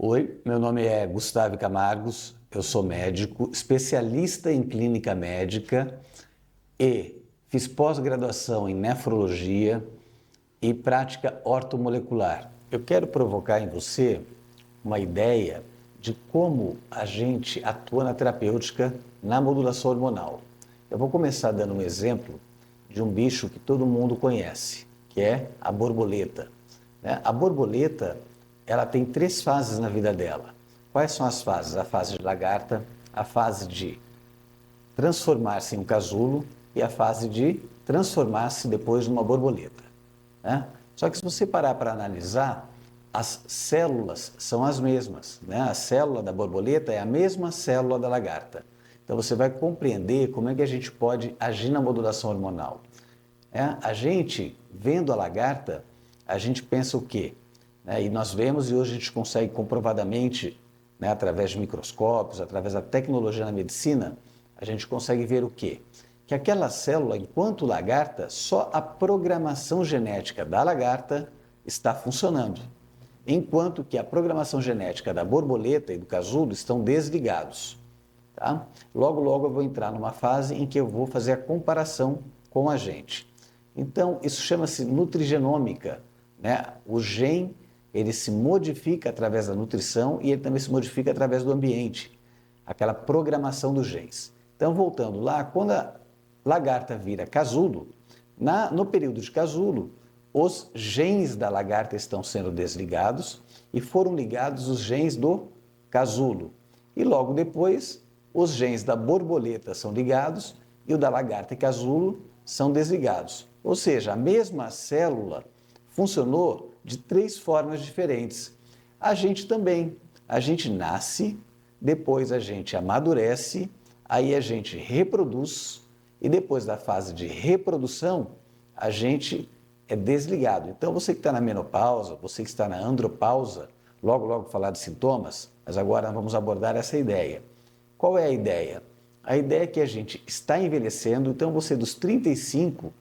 Oi, meu nome é Gustavo Camargos, eu sou médico, especialista em clínica médica e fiz pós-graduação em nefrologia e prática ortomolecular. Eu quero provocar em você uma ideia de como a gente atua na terapêutica na modulação hormonal. Eu vou começar dando um exemplo de um bicho que todo mundo conhece, que é a borboleta. A borboleta, ela tem 3 fases na vida dela. Quais são as fases? A fase de lagarta, a fase de transformar-se em um casulo e a fase de transformar-se depois numa borboleta. Só que se você parar para analisar, as células são as mesmas. A célula da borboleta é a mesma célula da lagarta. Então você vai compreender como é que a gente pode agir na modulação hormonal. A gente, vendo a lagarta, a gente pensa o quê? E nós vemos, e hoje a gente consegue comprovadamente, através de microscópios, através da tecnologia na medicina, a gente consegue ver o quê? Que aquela célula, enquanto lagarta, só a programação genética da lagarta está funcionando, enquanto que a programação genética da borboleta e do casulo estão desligados. Tá? Logo, logo eu vou entrar numa fase em que eu vou fazer a comparação com a gente. Então, isso chama-se nutrigenômica. O gene, ele se modifica através da nutrição e ele também se modifica através do ambiente, aquela programação dos genes. Então, voltando lá, quando a lagarta vira casulo, no período de casulo, os genes da lagarta estão sendo desligados e foram ligados os genes do casulo. E logo depois, os genes da borboleta são ligados e o da lagarta e casulo são desligados. Ou seja, a mesma célula funcionou de 3 formas diferentes. A gente também. A gente nasce, depois a gente amadurece, aí a gente reproduz e depois da fase de reprodução, a gente é desligado. Então, você que está na menopausa, você que está na andropausa, logo, logo falar de sintomas, mas agora vamos abordar essa ideia. Qual é a ideia? A ideia é que a gente está envelhecendo, então você dos 35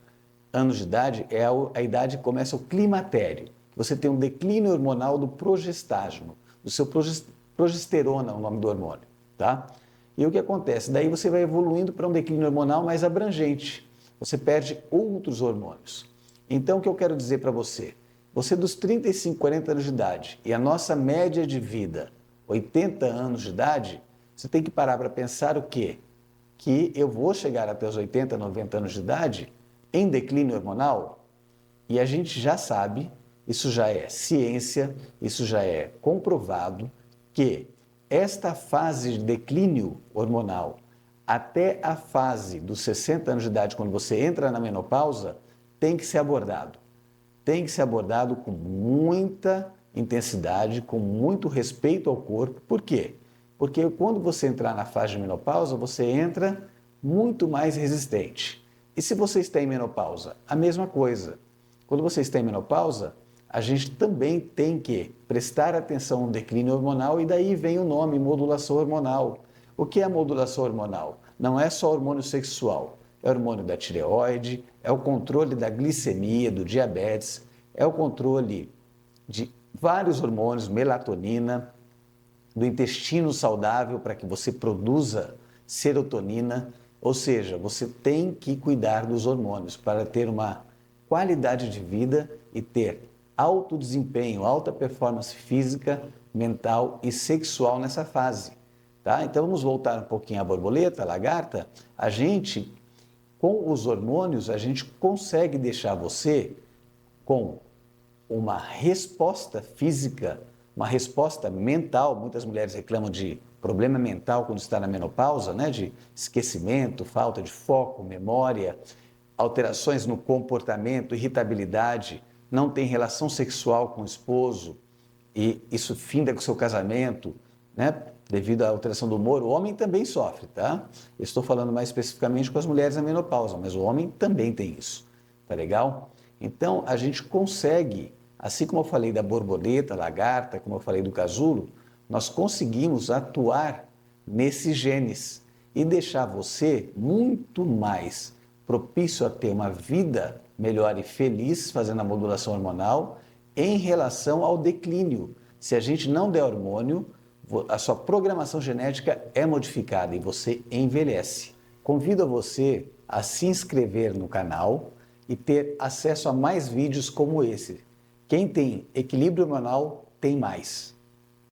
anos de idade é a idade que começa o climatério. Você tem um declínio hormonal do progestágeno, do seu progesterona, o nome do hormônio, tá? E o que acontece? Daí você vai evoluindo para um declínio hormonal mais abrangente. Você perde outros hormônios. Então, o que eu quero dizer para você? Você dos 35, 40 anos de idade e a nossa média de vida, 80 anos de idade, você tem que parar para pensar o quê? Que eu vou chegar até os 80, 90 anos de idade em declínio hormonal? E a gente já sabe, isso já é ciência, isso já é comprovado, que esta fase de declínio hormonal até a fase dos 60 anos de idade, quando você entra na menopausa, tem que ser abordado. Tem que ser abordado com muita intensidade, com muito respeito ao corpo. Por quê? Porque quando você entrar na fase de menopausa, você entra muito mais resistente. E se você está em menopausa? A mesma coisa. Quando você está em menopausa, a gente também tem que prestar atenção no declínio hormonal e daí vem o nome modulação hormonal. O que é a modulação hormonal? Não é só hormônio sexual, é hormônio da tireoide, é o controle da glicemia, do diabetes, é o controle de vários hormônios, melatonina, do intestino saudável para que você produza serotonina, ou seja, você tem que cuidar dos hormônios para ter uma qualidade de vida e ter alto desempenho, alta performance física, mental e sexual nessa fase. Tá? Então vamos voltar um pouquinho à borboleta, à lagarta. A gente, com os hormônios, a gente consegue deixar você com uma resposta física, uma resposta mental. Muitas mulheres reclamam de problema mental quando está na menopausa, de esquecimento, falta de foco, memória, alterações no comportamento, irritabilidade, não tem relação sexual com o esposo e isso finda com o seu casamento, devido à alteração do humor. O homem também sofre, tá? Eu estou falando mais especificamente com as mulheres na menopausa, mas o homem também tem isso, tá legal? Então, a gente consegue, assim como eu falei da borboleta, lagarta, como eu falei do casulo, nós conseguimos atuar nesses genes e deixar você muito mais propício a ter uma vida melhor e feliz fazendo a modulação hormonal em relação ao declínio. Se a gente não der hormônio, a sua programação genética é modificada e você envelhece. Convido a você a se inscrever no canal e ter acesso a mais vídeos como esse. Quem tem equilíbrio hormonal tem mais.